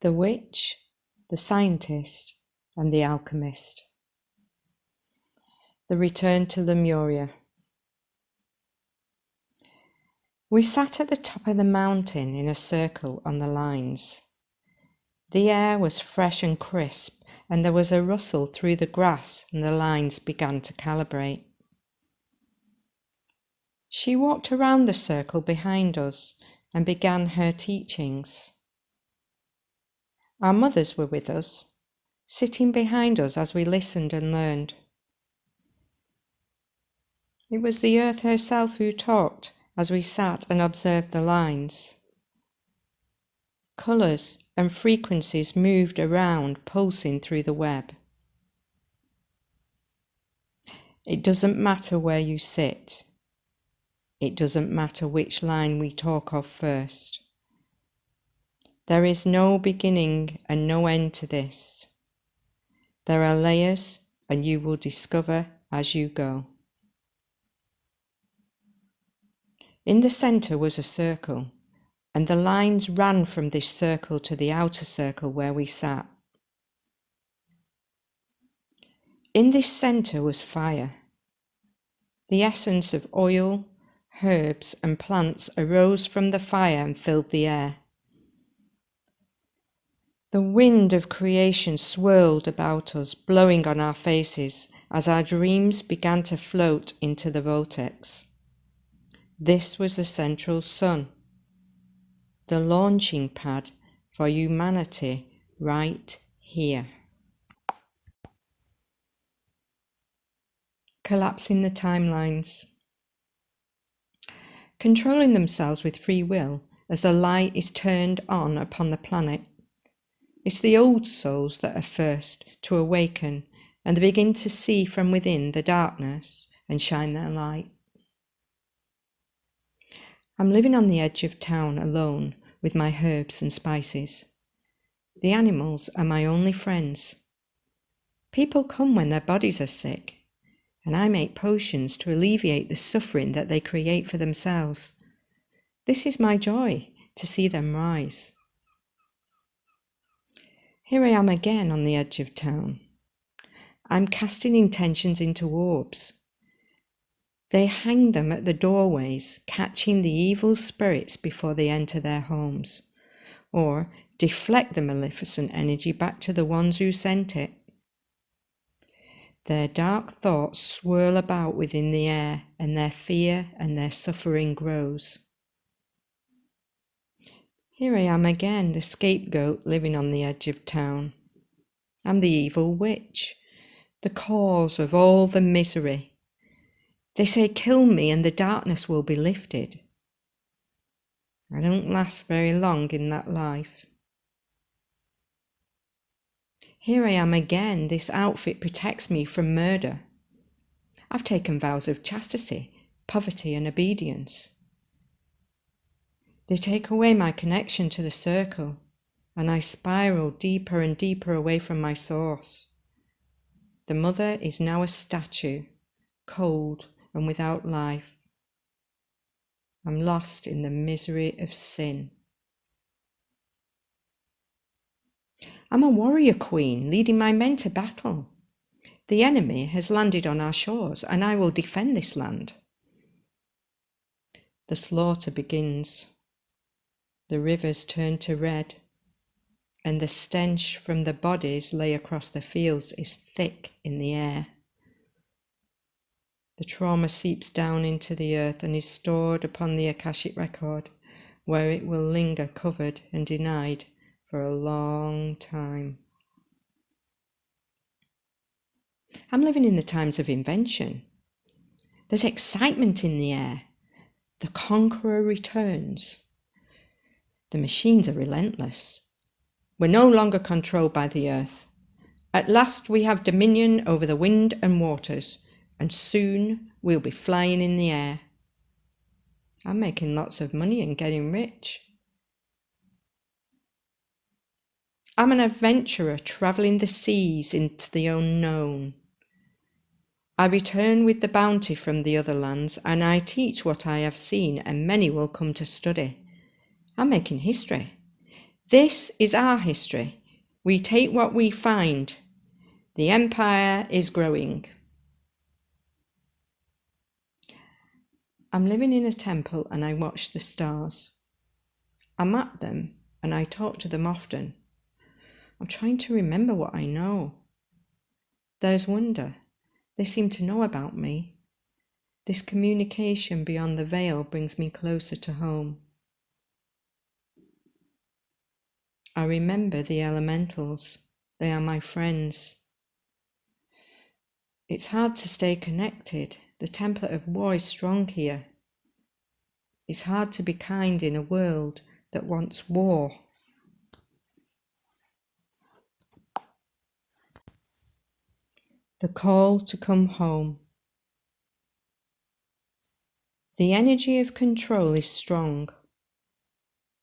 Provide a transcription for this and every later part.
the witch, the scientist, and the alchemist. The return to Lemuria. We sat at the top of the mountain in a circle on the lines. The air was fresh and crisp, and there was a rustle through the grass, and the lines began to calibrate. She walked around the circle behind us and began her teachings. Our mothers were with us, sitting behind us as we listened and learned. It was the earth herself who talked as we sat and observed the lines. Colours and frequencies moved around, pulsing through the web. It doesn't matter where you sit. It doesn't matter which line we talk of first. There is no beginning and no end to this. There are layers, and you will discover as you go. In the centre was a circle, and the lines ran from this circle to the outer circle where we sat. In this centre was fire. The essence of oil, herbs, and plants arose from the fire and filled the air. The wind of creation swirled about us, blowing on our faces as our dreams began to float into the vortex. This was the central sun, the launching pad for humanity right here. Collapsing the timelines. Controlling themselves with free will as the light is turned on upon the planet. It's the old souls that are first to awaken, and they begin to see from within the darkness and shine their light. I'm living on the edge of town alone with my herbs and spices. The animals are my only friends. People come when their bodies are sick, and I make potions to alleviate the suffering that they create for themselves. This is my joy, to see them rise. Here I am again on the edge of town. I'm casting intentions into orbs. They hang them at the doorways, catching the evil spirits before they enter their homes, or deflect the maleficent energy back to the ones who sent it. Their dark thoughts swirl about within the air, and their fear and their suffering grows. Here I am again, the scapegoat living on the edge of town. I'm the evil witch, the cause of all the misery. They say, kill me and the darkness will be lifted. I don't last very long in that life. Here I am again, this outfit protects me from murder. I've taken vows of chastity, poverty and obedience. They take away my connection to the circle, and I spiral deeper and deeper away from my source. The mother is now a statue, cold and without life. I'm lost in the misery of sin. I'm a warrior queen leading my men to battle. The enemy has landed on our shores, and I will defend this land. The slaughter begins. The rivers turn to red, and the stench from the bodies lay across the fields is thick in the air. The trauma seeps down into the earth and is stored upon the Akashic record, where it will linger covered and denied for a long time. I'm living in the times of invention. There's excitement in the air. The conqueror returns. The machines are relentless. We're no longer controlled by the earth. At last we have dominion over the wind and waters, and soon we'll be flying in the air. I'm making lots of money and getting rich. I'm an adventurer travelling the seas into the unknown. I return with the bounty from the other lands, and I teach what I have seen, and many will come to study. I'm making history. This is our history. We take what we find. The empire is growing. I'm living in a temple and I watch the stars. I map them and I talk to them often. I'm trying to remember what I know. There's wonder. They seem to know about me. This communication beyond the veil brings me closer to home. I remember the elementals. They are my friends. It's hard to stay connected. The template of war is strong here. It's hard to be kind in a world that wants war. The call to come home. The energy of control is strong,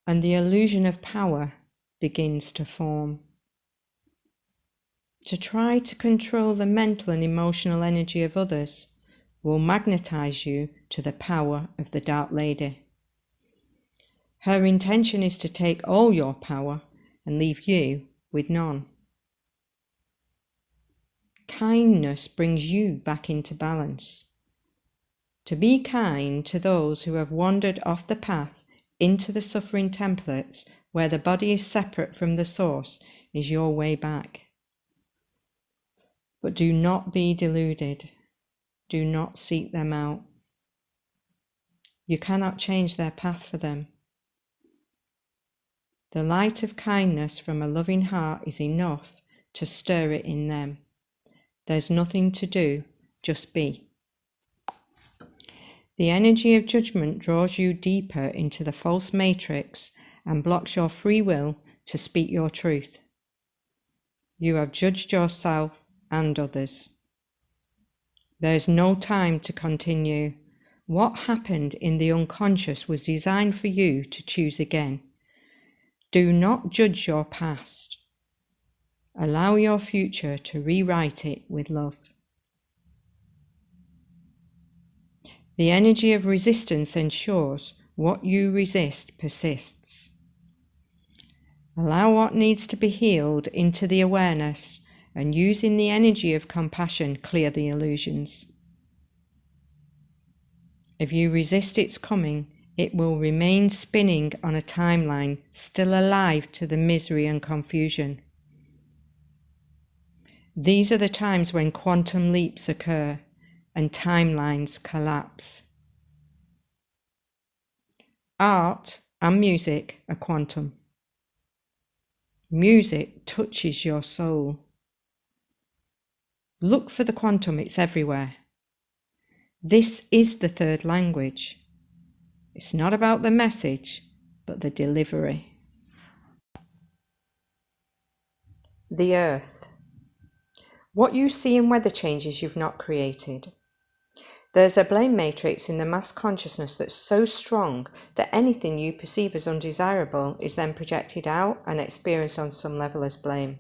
and the illusion of power begins to form. To try to control the mental and emotional energy of others will magnetize you to the power of the Dark Lady. Her intention is to take all your power and leave you with none. Kindness brings you back into balance. To be kind to those who have wandered off the path into the suffering templates where the body is separate from the source is your way back. But do not be deluded. Do not seek them out. You cannot change their path for them. The light of kindness from a loving heart is enough to stir it in them. There's nothing to do, just be. The energy of judgment draws you deeper into the false matrix and blocks your free will to speak your truth. You have judged yourself and others. There is no time to continue. What happened in the unconscious was designed for you to choose again. Do not judge your past. Allow your future to rewrite it with love. The energy of resistance ensures what you resist persists. Allow what needs to be healed into the awareness and using the energy of compassion clear the illusions. If you resist its coming, it will remain spinning on a timeline, still alive to the misery and confusion. These are the times when quantum leaps occur and timelines collapse. Art and music are quantum. Music touches your soul. Look for the quantum, it's everywhere. This is the third language. It's not about the message, but the delivery. The earth. What you see in weather changes you've not created. There's a blame matrix in the mass consciousness that's so strong that anything you perceive as undesirable is then projected out and experienced on some level as blame.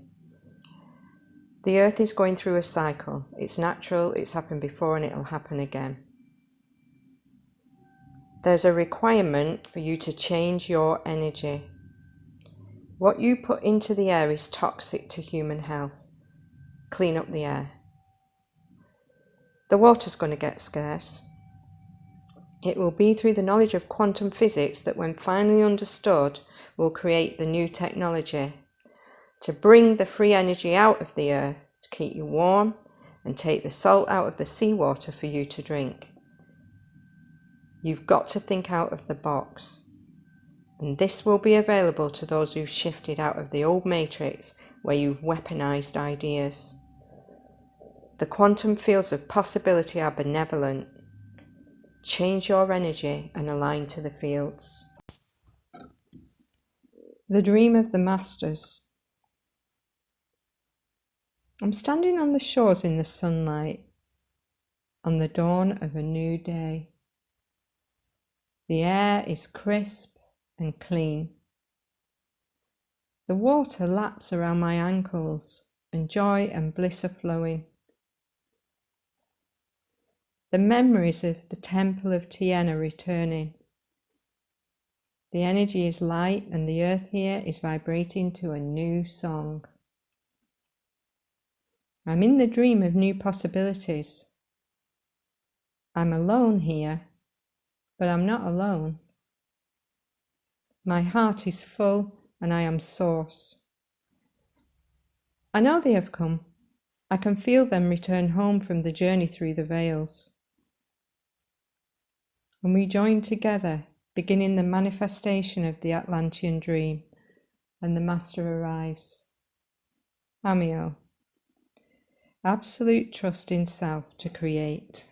The earth is going through a cycle. It's natural, it's happened before, and it'll happen again. There's a requirement for you to change your energy. What you put into the air is toxic to human health. Clean up the air. The water's going to get scarce. It will be through the knowledge of quantum physics that, when finally understood, will create the new technology to bring the free energy out of the earth to keep you warm and take the salt out of the seawater for you to drink. You've got to think out of the box. And this will be available to those who've shifted out of the old matrix where you've weaponized ideas. The quantum fields of possibility are benevolent. Change your energy and align to the fields. The dream of the masters. I'm standing on the shores in the sunlight, on the dawn of a new day. The air is crisp and clean. The water laps around my ankles and joy and bliss are flowing. The memories of the temple of Tian are returning. The energy is light and the earth here is vibrating to a new song. I'm in the dream of new possibilities. I'm alone here, but I'm not alone. My heart is full and I am source. I know they have come. I can feel them return home from the journey through the veils. And we join together, beginning the manifestation of the Atlantean dream, and the Master arrives. Amio. Absolute trust in self to create.